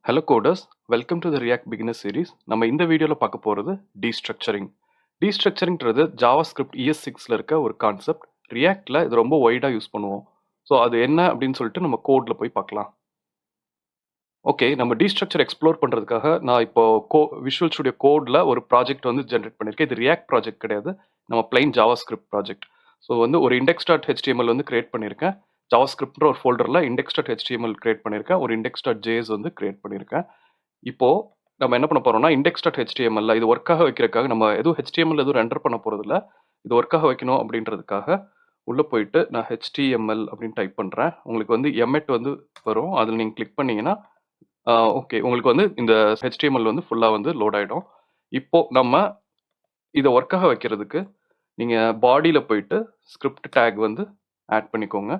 Hello coders, welcome to the React Beginner series. நம்ம இந்த வீடியோல பார்க்க போறது Destructuring. Destructuringன்றது JavaScript ES6ல இருக்க ஒரு கான்செப்ட். Reactல இது ரொம்ப வைடா யூஸ் பண்ணுவோம். ஸோ அது என்ன அப்படின்னு சொல்லிட்டு நம்ம கோட்ல போய் பார்க்கலாம். ஓகே, நம்ம Destructure எக்ஸ்ப்ளோர் பண்றதுக்காக நான் இப்போ விஷுவல் ஸ்டுடியோ கோட்ல ஒரு ப்ராஜெக்ட் வந்து ஜென்ரேட் பண்ணியிருக்கேன். இது React ப்ராஜெக்ட் கிடையாது, நம்ம பிளைன் JavaScript ப்ராஜெக்ட். ஸோ வந்து ஒரு index.html வந்து கிரியேட் பண்ணியிருக்கேன். JavaScriptன்ற ஒரு ஃபோல்டரில் index.html கிரியேட் பண்ணியிருக்கேன். ஒரு index.js வந்து கிரியேட் பண்ணியிருக்கேன். இப்போ நம்ம என்ன பண்ண போறோம்னா index.html இது ஒர்க்காக வைக்கிறதுக்காக நம்ம எதுவும் HTML எதுவும் ரெண்டர் பண்ண போறது இல்ல. இது ஒர்க்காக வைக்கணும் அப்படின்றதுக்காக உள்ள போயிட்டு நான் HTML அப்படின்னு டைப் பண்றேன். உங்களுக்கு வந்து எம்எட் வந்து வரும். அதில் நீங்க கிளிக் பண்ணீங்கன்னா ஓகே, உங்களுக்கு வந்து இந்த HTML வந்து ஃபுல்லா வந்து லோட் ஆயிடும். இப்போ நம்ம இதை ஒர்க்காக வைக்கிறதுக்கு நீங்க பாடியில போயிட்டு ஸ்கிரிப்ட் டேக் வந்து ஆட் பண்ணிக்கோங்க.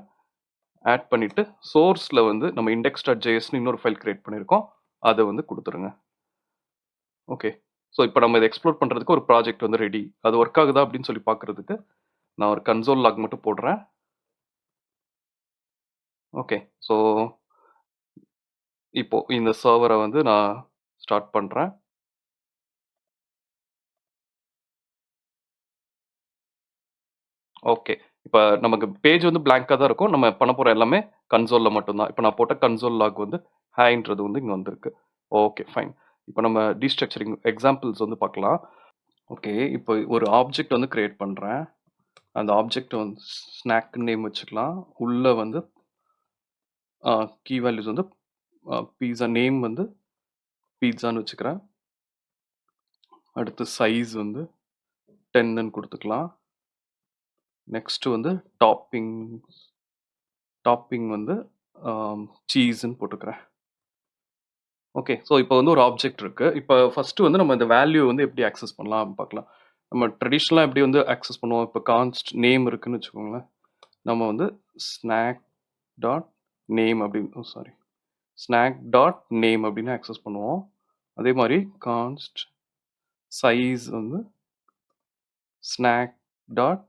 ஆட் பண்ணிட்டு சோர்ஸ்ல வந்து நம்ம index.jsன்னு இன்னொரு ஃபைல் கிரியேட் பண்ணியிருக்கோம், அதை வந்து கொடுத்துருங்க. ஓகே, ஸோ இப்போ நம்ம இதை எக்ஸ்ப்ளோர் பண்ணுறதுக்கு ஒரு ப்ராஜெக்ட் வந்து ரெடி. அது ஒர்க் ஆகுதா அப்படின்னு சொல்லி பார்க்குறதுக்கு நான் ஒரு கன்சோல் லாக் மட்டும் போடுறேன். ஓகே, ஸோ இப்போ இந்த சர்வரை வந்து நான் ஸ்டார்ட் பண்ணுறேன். ஓகே, இப்போ நமக்கு பேஜ் வந்து பிளாங்காக தான் இருக்கும். நம்ம பண்ண போகிற எல்லாமே கன்சோலில் மட்டும்தான். இப்போ நான் போட்ட கன்சோல் லாக் வந்து ஹேன்றது வந்து இங்கே வந்திருக்கு. Okay fine. இப்போ நம்ம டீஸ்ட்ரக்சரிங் எக்ஸாம்பிள்ஸ் வந்து பார்க்கலாம். ஓகே, இப்போ ஒரு ஆப்ஜெக்ட் வந்து கிரியேட் பண்ணுறேன். அந்த ஆப்ஜெக்ட் வந்து ஸ்நாக் நேம் வச்சுக்கலாம். உள்ளே வந்து கீ வேல்யூஸ் வந்து பீஸா நேம் வந்து பீட்சான்னு வச்சுக்கிறேன். அடுத்து சைஸ் வந்து 10ன்னு கொடுத்துக்கலாம். நெக்ஸ்ட் வந்து டாப்பிங் வந்து சீஸ்ன்னு போட்டுக்கிறேன். ஓகே, ஸோ இப்போ வந்து ஒரு ஆப்ஜெக்ட் இருக்கு. இப்போ ஃபர்ஸ்ட் வந்து நம்ம இந்த வேல்யூ வந்து எப்படி ஆக்சஸ் பண்ணலாம் பார்க்கலாம். நம்ம ட்ரெடிஷ்னலாக எப்படி வந்து ஆக்சஸ் பண்ணுவோம். இப்போ கான்ஸ்ட் நேம் இருக்குன்னு வச்சுக்கோங்களேன். நம்ம வந்து ஸ்நாக் டாட் நேம் அப்படின்னு ஸ்நாக் டாட் நேம் அப்படின்னு ஆக்சஸ் பண்ணுவோம். அதே மாதிரி கான்ஸ்ட் சைஸ் வந்து ஸ்நாக் டாட்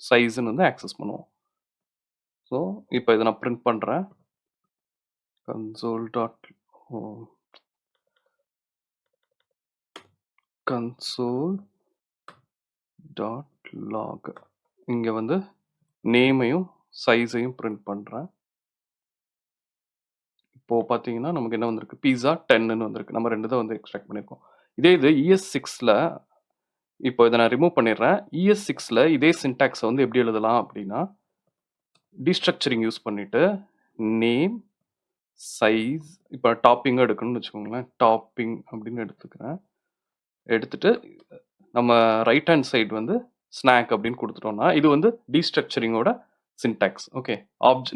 சைஸ்ன்னு வந்து ஆக்சஸ் பண்ணுவோம். ஸோ இப்போ இதை நான் பிரிண்ட் பண்ணுறேன். கன்சோல் டாட் லாக் இங்கே வந்து நேமையும் சைஸையும் பிரிண்ட் பண்ணுறேன். இப்போது பார்த்தீங்கன்னா நமக்கு என்ன வந்திருக்கு, பீஸா 10ன்னு வந்திருக்கு. நம்ம ரெண்டு தான் வந்து எக்ஸ்ட்ராக்ட் பண்ணியிருக்கோம். இதே இது ES6ல் இப்போ இதை நான் ரிமூவ் பண்ணிடுறேன். ES6ல் இதே சின்டாக்ஸை வந்து எப்படி எழுதலாம் அப்படின்னா டீஸ்ட்ரக்சரிங் யூஸ் பண்ணிட்டு நேம் சைஸ் இப்போ டாப்பிங்காக எடுக்கணும்னு வச்சுக்கோங்களேன். டாப்பிங் அப்படின்னு எடுத்துட்டு நம்ம ரைட் ஹேண்ட் சைடு வந்து ஸ்நாக் அப்படின்னு கொடுத்துட்டோம்னா இது வந்து டீஸ்ட்ரக்சரிங்கோட சின்டாக்ஸ். ஓகே,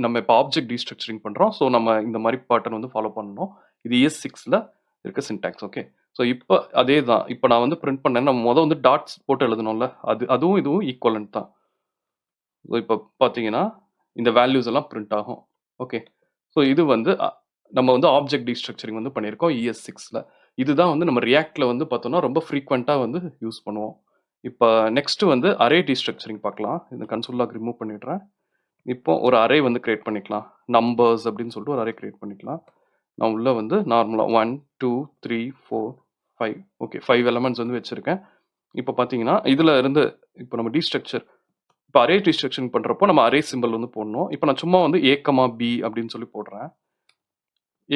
நம்ம இப்போ ஆப்ஜெக்ட் டீஸ்ட்ரக்சரிங் பண்ணுறோம். ஸோ நம்ம இந்த மாதிரி பேட்டர்ன் வந்து ஃபாலோ பண்ணணும். இது ES6ல் இருக்க சின்டாக்ஸ். ஓகே, ஸோ இப்போ அதே தான். இப்போ நான் வந்து பிரிண்ட் பண்ணேன். நம்ம முதல் வந்து டாட்ஸ் போட்டு எழுதணும்ல, அதுவும் இதுவும் ஈக்குவலன்ட் தான். ஸோ இப்போ பார்த்தீங்கன்னா இந்த வேல்யூஸ் எல்லாம் பிரிண்ட் ஆகும். ஓகே, ஸோ இது வந்து நம்ம வந்து ஆப்ஜெக்ட் டீஸ்ட்ரக்சரிங் வந்து பண்ணியிருக்கோம் ES6ல். இதுதான் வந்து நம்ம ரியாக்டில் வந்து பார்த்தோம்னா ரொம்ப ஃப்ரீக்வெண்ட்டாக வந்து யூஸ் பண்ணுவோம். இப்போ நெக்ஸ்ட் வந்து அரே டீஸ்ட்ரக்சரிங் பார்க்கலாம். இந்த கன்சோல் லாக் ரிமூவ் பண்ணிடுறேன். இப்போ ஒரு அரே வந்து கிரியேட் பண்ணிக்கலாம். நம்பர்ஸ் அப்படின்னு சொல்லிட்டு ஒரு அரே கிரியேட் பண்ணிக்கலாம். நான் உள்ள வந்து நார்மலாக 1 2 3 4 5 ஓகே 5 எலமெண்ட்ஸ் வந்து வச்சுருக்கேன். இப்போ பார்த்தீங்கன்னா இதில் இருந்து இப்போ நம்ம டீஸ்ட்ரக்சர் இப்போ அரே டீஸ்ட்ரக்சரிங் பண்ணுறப்போ நம்ம அரே சிம்பிள் வந்து போடணும். இப்போ நான் சும்மா வந்து A, B அப்படின்னு சொல்லி போடுறேன்.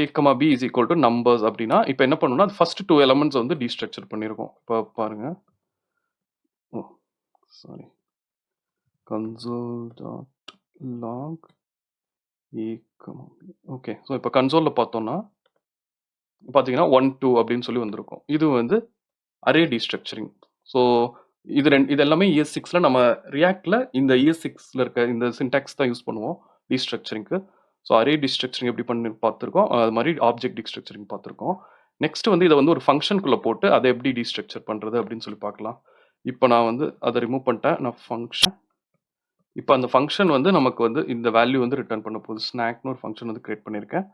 A, B is equal to numbers அப்படின்னா இப்போ என்ன பண்ணணும்னா ஃபர்ஸ்ட் 2 எலமெண்ட்ஸ் வந்து டீஸ்ட்ரக்சர் பண்ணியிருக்கோம். இப்போ பாருங்க, sorry, console.log A, okay, so இப்போ கன்சோலில் பார்த்தோம்னா பார்த்தீங்கன்னா 1 2 அப்படின்னு சொல்லி வந்திருக்கும். இது வந்து அரே டீஸ்ட்ரக்சரிங். ஸோ இது எல்லாமே ES6ல் நம்ம ரியாக்டில் இந்த ES6ல் இருக்க இந்த சின்டாக்ஸ் தான் யூஸ் பண்ணுவோம் டீஸ்ட்ரக்சரிங்க்கு. ஸோ அரே டீஸ்ட்ரக்சரிங் எப்படி பண்ணி பார்த்துருக்கோம், அது மாதிரி ஆப்ஜெக்ட் டீஸ்ட்ரக்சரிங் பார்த்துருக்கோம். நெக்ஸ்ட் வந்து இதை வந்து ஒரு ஃபங்க்ஷனுக்குள்ளே போட்டு அதை எப்படி டீஸ்ட்ரக்சர் பண்ணுறது அப்படின்னு சொல்லி பார்க்கலாம். இப்போ நான் வந்து அதை ரிமூவ் பண்ணிட்டேன். நான் ஃபங்க்ஷன் இப்போ அந்த ஃபங்க்ஷன் வந்து நமக்கு வந்து இந்த வேல்யூ வந்து ரிட்டர்ன் பண்ண போகுது. ஸ்நாக்னு ஒரு ஃபங்க்ஷன் வந்து கிரியேட் பண்ணியிருக்கேன்.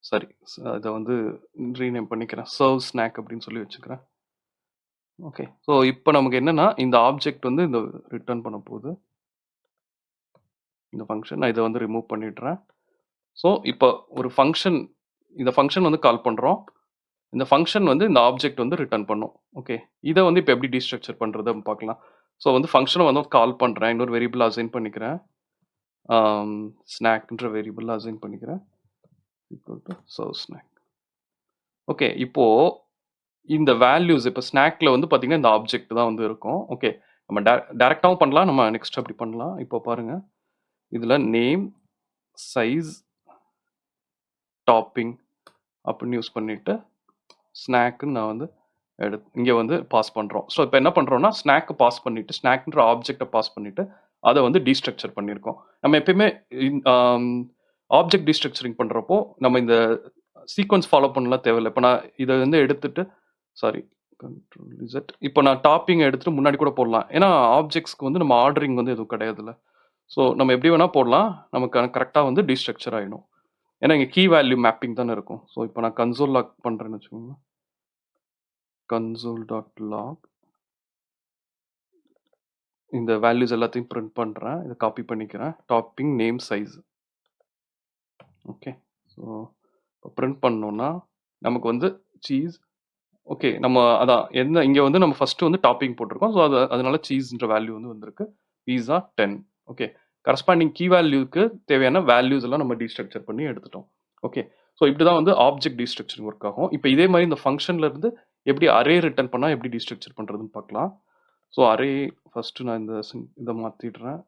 சரி, அதை வந்து ரீநேம் பண்ணிக்கிறேன். சர்வ் ஸ்நாக் அப்படின்னு சொல்லி வச்சுக்கிறேன். ஓகே, ஸோ இப்போ நமக்கு என்னன்னா இந்த ஆப்ஜெக்ட் வந்து இந்த ரிட்டர்ன் பண்ண போகுது இந்த ஃபங்க்ஷன். நான் இதை வந்து ரிமூவ் பண்ணிடுறேன். ஸோ இப்போ ஒரு ஃபங்க்ஷன் இந்த ஃபங்ஷன் வந்து கால் பண்றோம். இந்த ஃபங்ஷன் வந்து இந்த ஆப்ஜெக்ட் வந்து ரிட்டர்ன் பண்ணும். ஓகே. இத வந்து இப்ப எப்படி டீஸ்ட்ரக்சர் பண்றது அப்படின்னு பார்க்கலாம். ஸோ வந்து ஃபங்ஷன வந்து கால் பண்றேன். இன்னொரு வேரியபிள் அசைன் பண்ணிக்கிறேன். ஸ்நாக்ன்ற வேரியபிள் அசைன் பண்ணிக்கிறேன். Equal to serve snack. Okay. இப்போ இந்த வேல்யூஸ் இப்ப ஸ்நாக்ல வந்து பார்த்தீங்கன்னா, இந்த ஆப்ஜெக்ட் தான் வந்து இருக்கும். ஓகே. நம்ம டைரக்ட்டாவும் பண்ணலாம். நம்ம நெக்ஸ்ட் அப்படி பண்ணலாம். இப்போ பாருங்க. இதுல நேம், சைஸ், டாப்பிங் அப்படின்னு யூஸ் பண்ணிட்டு ஸ்நாக்ன்னு நான் வந்து இங்க வந்து பாஸ் பண்றோம். ஸோ இப்போ என்ன பண்றோம்னா, ஸ்நாக் பாஸ் பண்ணிட்டு, ஸ்நாக்ன்ற ஆப்ஜெக்ட்ட பாஸ் பண்ணிட்டு, அத வந்து டீஸ்ட்ரக்சர் பண்ணியிருக்கோம். நம்ம எப்பயுமே ஆப்ஜெக்ட் டீஸ்ட்ரக்சரிங் பண்றப்போ, நம்ம இந்த சீக்வென்ஸ் ஃபாலோ பண்ணலாம் தேவையில்ல. இப்ப நான் இத வந்து எடுத்துட்டு சாரி கண்ட்ரோல் இசட். இப்ப நான் டாப்பிங் எடுத்துட்டு முன்னாடி கூட போடலாம். ஏன்னா ஆப்ஜெக்ட்ஸ்க்கு வந்து நம்ம ஆர்டரிங் வந்து எதுவும் கிடையாதுல்ல. ஸோ நம்ம எப்படி வேணா போடலாம். நமக்கு கரெக்ட்டா வந்து டீஸ்ட்ரக்சர் ஆயிடும். ஏன்னா இங்க கீ வேல்யூ மேப்பிங் தானே இருக்கும். ஸோ இப்போ நான் கன்சோல் லாக் பண்றேன்னு வச்சுக்கோங்க. console.log இந்த வேல்யூஸ் எல்லாத்தையும் பிரிண்ட் பண்றேன். இத காப்பி பண்ணிக்கிறேன். Topping, name, size. Okay. So print பண்ணோம்னா, நமக்கு வந்து சீஸ் ஓகே. நம்ம அதான் இங்க வந்து நம்ம ஃபர்ஸ்ட் வந்து டாப்பிங் போட்டிருக்கோம். ஸோ அதனால சீஸ்ன்ற வேல்யூ வந்து வந்திருக்கு. பீஸா 10. ஓகே. கரஸ்பாண்டிங் கீ வேல்யூக்கு தேவையான வேல்யூஸ் எல்லாம் நம்ம டீஸ்ட்ரக்சர் பண்ணி எடுத்துட்டோம். ஓகே. ஸோ இப்படிதான் வந்து ஆப்ஜெக்ட் டீஸ்ட்ரக்சரிங் ஒர்க் ஆகும். இப்போ இதே மாதிரி இந்த ஃபங்ஷன்ல இருந்து எப்படி அரே ரிட்டர்ன் பண்ணா எப்படி டீஸ்ட்ரக்சர் பண்றதுன்னு பார்க்கலாம். ஸோ அரே ஃபர்ஸ்ட் நான் இத மாத்திடுறேன்.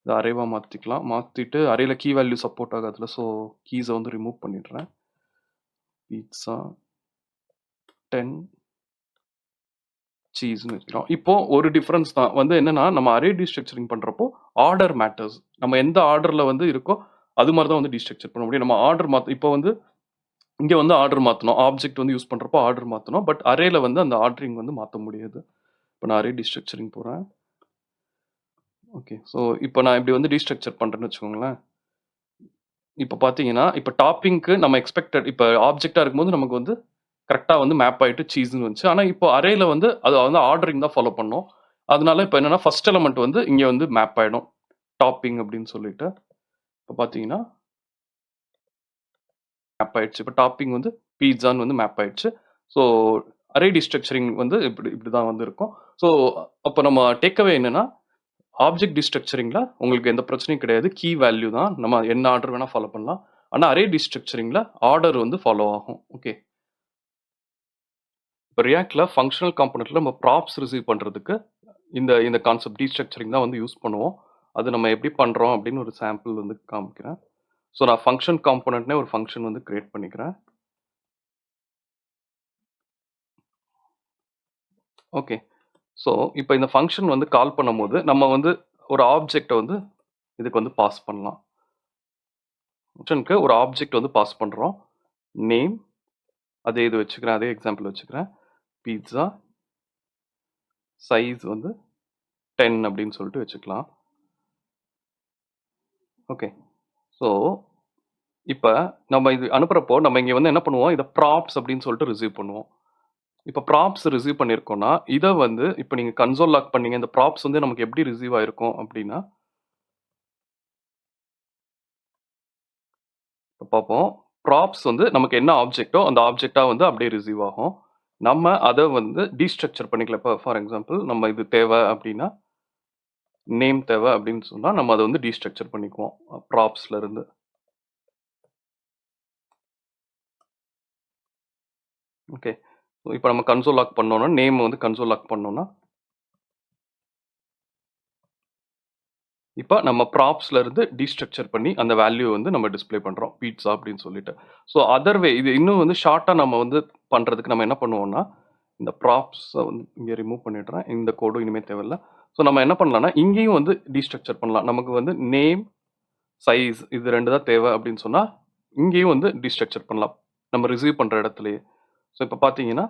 இத அரேவா மாத்திக்கலாம். மாத்திட்டு அரேல கீ வேல்யூ சப்போர்ட் ஆகாதுல. ஸோ கீஸ வந்து ரிமூவ் பண்ணிடுறேன். பீட்சா 10 சீஸ்ன்னு வச்சுக்கிறோம். இப்போ ஒரு டிஃபரன்ஸ் தான் வந்து என்னன்னா, நம்ம அரே டீஸ்ட்ரக்சரிங் பண்றப்போ ஆர்டர் மேட்டர்ஸ். நம்ம எந்த ஆர்டர்ல வந்து இருக்கோ, அது மாதிரி தான் வந்து டீஸ்ட்ரக்சர் பண்ண முடியும். நம்ம ஆர்டர் இப்போ வந்து இங்க வந்து ஆர்டர் மாத்தணும். ஆப்ஜெக்ட் வந்து யூஸ் பண்றப்போ ஆர்டர் மாத்தணும். பட் அரேல வந்து அந்த ஆர்டரிங் வந்து மாத்த முடியாது. இப்போ நான் அரே டீஸ்ட்ரக்சரிங் போறேன். ஓகே. ஸோ இப்போ நான் இப்படி வந்து டீஸ்ட்ரக்சர் பண்றேன்னு வச்சுக்கோங்களேன். இப்போ பார்த்தீங்கன்னா, இப்போ டாப்பிங்க்கு நம்ம எக்ஸ்பெக்டட் இப்போ ஆப்ஜெக்ட்டா இருக்கும்போது நமக்கு வந்து கரெக்ட்டா வந்து மேப் ஆயிட்டு சீஸ்ன்னு வந்துச்சு. ஆனா இப்போ அரேல வந்து அது வந்து ஆர்டரிங் தான் ஃபாலோ பண்ணும். அதனால இப்போ என்னன்னா, ஃபர்ஸ்ட் எலிமெண்ட் வந்து இங்க வந்து மேப் ஆயிடும். டாப்பிங் அப்படின்னு சொல்லிட்டு. இப்போ பார்த்தீங்கன்னா, மேப் ஆயிடுச்சு. இப்போ டாப்பிங் வந்து பீட்சான்னு வந்து மேப் ஆயிடுச்சு. ஸோ அரே டீஸ்ட்ரக்சரிங் வந்து இப்படி தான் வந்து இருக்கும். ஸோ அப்போ நம்ம டேக் அவே என்னன்னா, ஆப்ஜெக்ட் டீஸ்ட்ரக்சரிங்ல உங்களுக்கு எந்த பிரச்சனையும் கிடையாது. கீ வேல்யூ தான். நம்ம என்ன ஆர்டர் வேணா ஃபாலோ பண்ணலாம். ஆனா அரே டீஸ்ட்ரக்சரிங்ல ஆர்டர் வந்து ஃபாலோ ஆகும். ஓகே. இப்போ ரியாக்ட்ல ஃபங்ஷனல் காம்போனன்ட்ல நம்ம ப்ராப்ஸ் ரிசீவ் பண்றதுக்கு இந்த கான்செப்ட் டீஸ்ட்ரக்சரிங் தான் வந்து யூஸ் பண்ணுவோம். அது நம்ம எப்படி பண்றோம் அப்படின்னு ஒரு சாம்பிள் வந்து காமிக்கிறேன். ஸோ நான் ஃபங்ஷன் காம்போனன்ட்னே ஒரு ஃபங்ஷன் வந்து கிரியேட் பண்ணிக்கிறேன். ஓகே. ஸோ இப்போ இந்த ஃபங்ஷன் வந்து கால் பண்ணும்போது நம்ம வந்து ஒரு ஆப்ஜெக்ட்ட வந்து இதுக்கு வந்து பாஸ் பண்ணலாம். ஃபங்ஷனுக்கு ஒரு ஆப்ஜெக்ட் வந்து பாஸ் பண்றோம். நேம் அதே இது வச்சுக்கிறேன். அதே எக்ஸாம்பிள் வச்சுக்கிறேன். பீட்சா சைஸ் வந்து 10 அப்படின்னு சொல்லிட்டு வச்சுக்கலாம். ஓகே. ஸோ இப்ப நம்ம இது அனுப்புறப்போ, நம்ம இங்க வந்து என்ன பண்ணுவோம், இத ப்ராப்ஸ் அப்படின்னு சொல்லிட்டு ரிசீவ் பண்ணுவோம். இப்ப ப்ராப்ஸ் ரிசீவ் பண்ணியிருக்கோம்னா, இத வந்து இப்ப நீங்க கன்சோல் லாக் பண்ணீங்க. இந்த ப்ராப்ஸ் வந்து நமக்கு எப்படி ரிசீவ் ஆயிருக்கும் அப்படின்னா, இப்ப பார்ப்போம். ப்ராப்ஸ் வந்து நமக்கு என்ன ஆப்ஜெக்ட்டோ, அந்த ஆப்ஜெக்ட்டா வந்து அப்படியே ரிசீவ் ஆகும். நம்ம அத வந்து டீஸ்ட்ரக்சர் பண்ணிக்கலாம். இப்ப ஃபார் எக்ஸாம்பிள் நம்ம இது தேவை அப்படின்னா, நேம் தேவை அப்படின்னு சொன்னா, நம்ம அத வந்து டீஸ்ட்ரக்சர் பண்ணிக்குவோம். ப்ராப்ஸ்ல இருந்து. ஓகே. இப்ப நம்ம கன்சோல் லாக் பண்ணோம்னா, நேம் வந்து கன்சோல் லாக் பண்ணோம்னா இப்ப நம்ம ப்ராப்ஸ்ல இருந்து டீஸ்ட்ரக்சர் பண்ணி அந்த வேல்யூ வந்து நம்ம டிஸ்ப்ளே பண்றோம். பீட்ஸா அப்படின்னு சொல்லிட்டு. ஸோ அதர் வே இது இன்னும் வந்து ஷார்ட்டா நம்ம வந்து பண்றதுக்கு நம்ம என்ன பண்ணுவோம்னா, இந்த ப்ராப்ஸ வந்து இங்க ரிமூவ் பண்ணிடுறேன். இந்த கோடும் இனிமே தேவையில்ல. ஸோ நம்ம என்ன பண்ணலாம்னா, இங்கேயும் வந்து டீஸ்ட்ரக்சர் பண்ணலாம். நமக்கு வந்து நேம், சைஸ் இது 2 தான் தேவை அப்படின்னு சொன்னா, இங்கேயும் வந்து டீஸ்ட்ரக்சர் பண்ணலாம். நம்ம ரிசீவ் பண்ற இடத்திலேயே. ஸோ இப்ப பார்த்தீங்கன்னா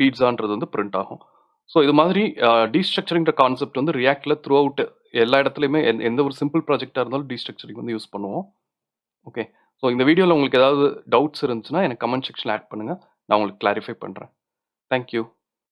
பீட்ஸான்றது வந்து பிரிண்ட் ஆகும். ஸோ இது மாதிரி டீஸ்ட்ரக்சரிங்ன்ற கான்செப்ட் வந்து ரியாக்ட்ல த்ரூ அவுட் எல்லா இடத்துலயுமே எந்த ஒரு சிம்பிள் ப்ராஜெக்ட்டா இருந்தாலும் டீஸ்ட்ரக்சரிங் வந்து யூஸ் பண்ணுவோம். ஓகே. ஸோ இந்த வீடியோல உங்களுக்கு ஏதாவது டவுட்ஸ் இருந்துச்சுன்னா எனக்கு கமெண்ட் செக்ஷன்ல ஆட் பண்ணுங்க. நான் உங்களுக்கு கிளாரிஃபை பண்றேன். Thank you.